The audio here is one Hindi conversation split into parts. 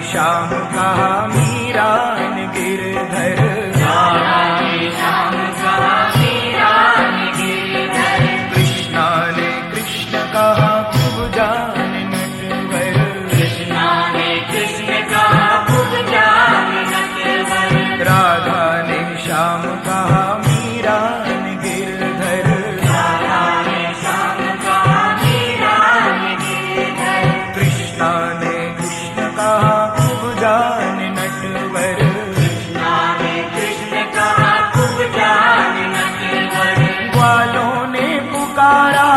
श्याम कहा मीरा ने गिरधर, राधा ने श्याम कहा मीरा ने गिरधर। कृष्णा ने कृष्ण कहा खूब जान नटवर, कृष्णा ने कृष्ण कहा खूब जान नटवर। राधा ने श्याम कहा मीरा ने गिरधर, राधा ने श्याम कहा मीरा ने गिरधर। कृष्णा ने कृष्ण कहा खूब जान नटवर, कृष्णा ने कृष्ण कहा खूब जान नटवर। ग्वालों ने पुकारा,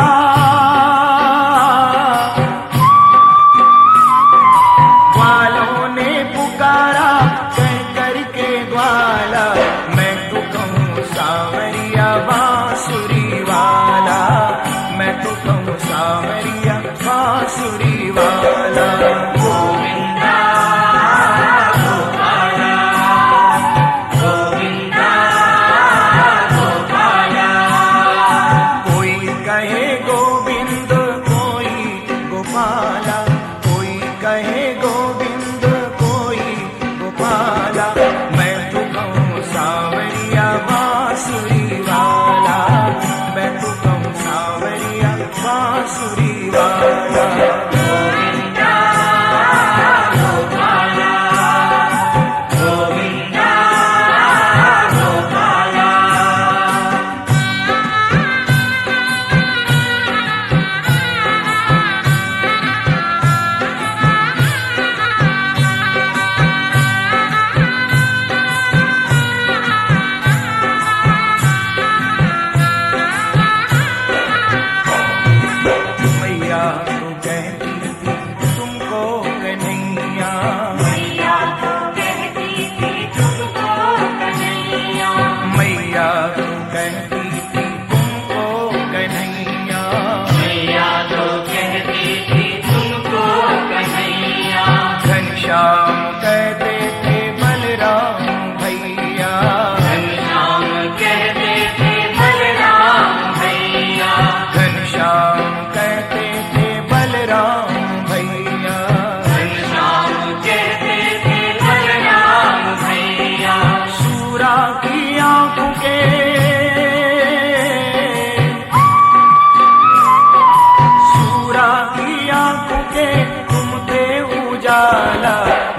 ग्वालों ने पुकारा कह करके ग्वाला, मैं तो कहूँ सावरिया बांसुरी वाला, मैं तो कहूँ सावरिया बांसुरी वाला। गोविंदा गोपाला, गोविंदा गोपाला। कोई कहे गोविंद कोई गोपाला, कोई कहे गोविंद कोई गोपाला, मैं तो कहूँ सावरिया बांसुरी वाला, मैं तो कहूँ सावरिया बांसुरी वाला। गोविंदा गोपाला, गोविंदा गोपाला। मैया तो कहती थी तुमको कन्हैया, मैया तो कहती थी तुमको कन्हैया। मैया तो कहती थी तुमको कन्हैया, मैया तो कहती थी तुमको कन्हैया। घनश्याम कहते थे बलराम भैया, घनश्याम कहते थे बलराम भैया। घनश्याम कहते थे बलराम भैया, घनश्याम कहते थे बलराम भैया। सूरा की आंखों के, सूरा की आंखों के तुम थे उजाला,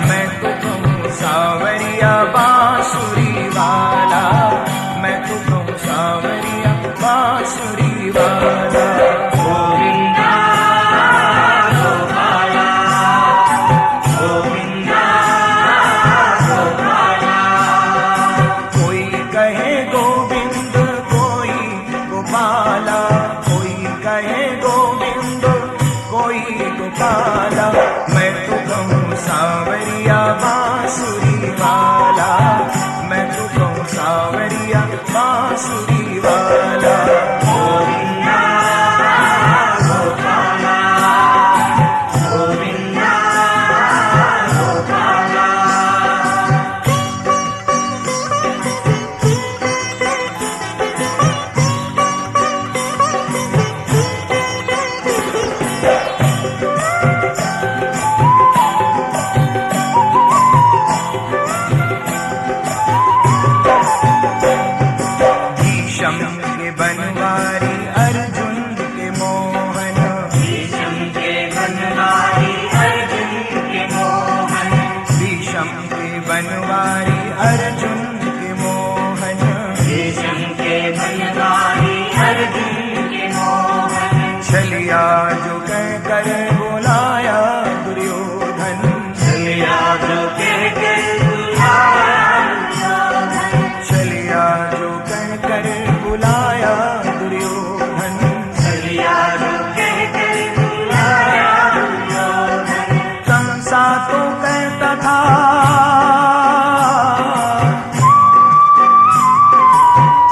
मैं तो कहूँ सावरिया बांसुरी वाला, मैं तो कहूँ सावरिया बांसुरी वाला। गोविंदा गोपाला, गोविंदा गोपाला। कोई कहे गोविंद कोई गोपाला, कोई कहे गोविंद कोई गोपाला, मैं तो कहूँ सावरिया बांसुरी वाला, मैं तो कहूँ सावरिया बांसुरी वाला। गोविंदा गोपाला, गोविंदा गोपाला। भीषम के बनवारी अर्जुन के मोहन, भीषम के बनवारी अर्जुन के मोहन। भीषम के बनवारी अर्जुन के मोहन, भीषम के बनवारी अर्जुन के मोहन। छलिया जो कह कर बुलाया दुर्योधन, छलिया जो कह कर बुलाया दुर्योधन। छलिया जो कह कर बुलाया दुर्योधन, छलिया जो कह कर बुलाया दुर्योधन। कंसा तो कहता था,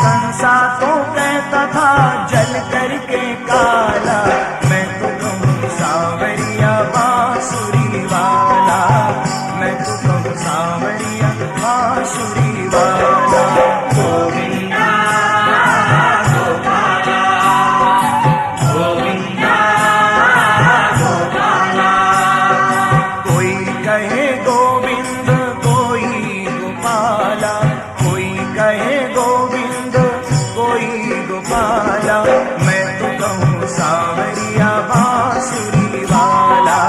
कंसा तो कहता था जल करके काला, मैं तो कहूँ सावरिया बांसुरी वाला, मैं तो कहूँ सावरिया बांसुरी वाला। गोविंदा गोपाला, गोविंदा गोपाला। कोई कहे गोविंद कोई गोपाला, कोई कहे गोविंद कोई गोपाला, मैं तो कहूँ सावरिया बांसुरी वाला,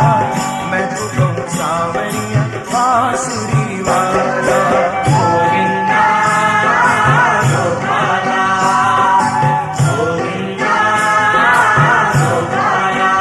मैं तो कहूँ सावरिया बांसुरी वाला। गोविंदा गोपाला, गोविंदा गोपाला।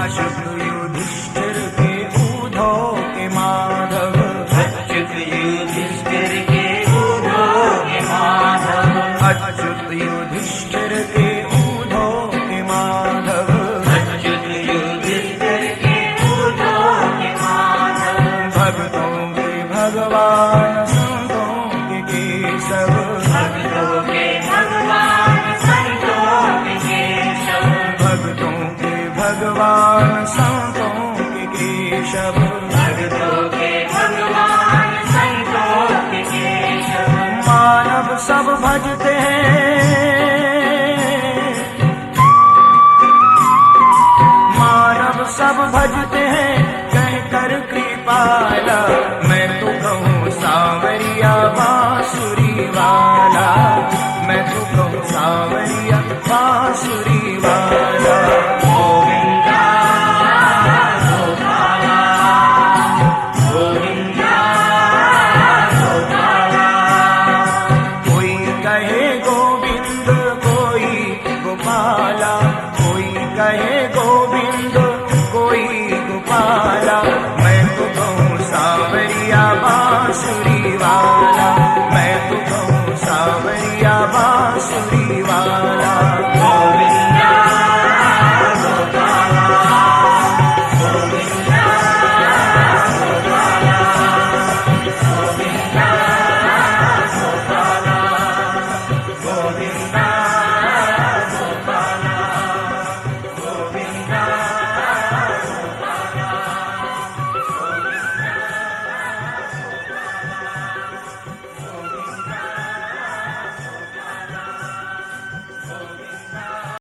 अच्युत युधिष्ठिर के ऊधो के माधव, अच्युत युधिष्ठिर के ऊधो के माधव, अच्युत युधिष्ठिर के ऊधो के माधव, अच्युत युधिष्ठिर के ऊधो के माधव। भक्तों के भगवान संतों के केशव, भक्तों के भगवान संतों के केशव, भक्तों के भगवान संतों के केशव, भक्तों के भगवान संतों के केशव। मानव सब भजते हैं, मानव सब भजते हैं कह कर कृपाला, मैं तो कहूँ सावरिया बांसुरी वाला, मैं तो कहूँ सावरिया बांसुरी वाला। गोविंदा गोपाला, गोविंदा गोपाला। कोई कहे गोविंद कोई गोपाला, कोई कहे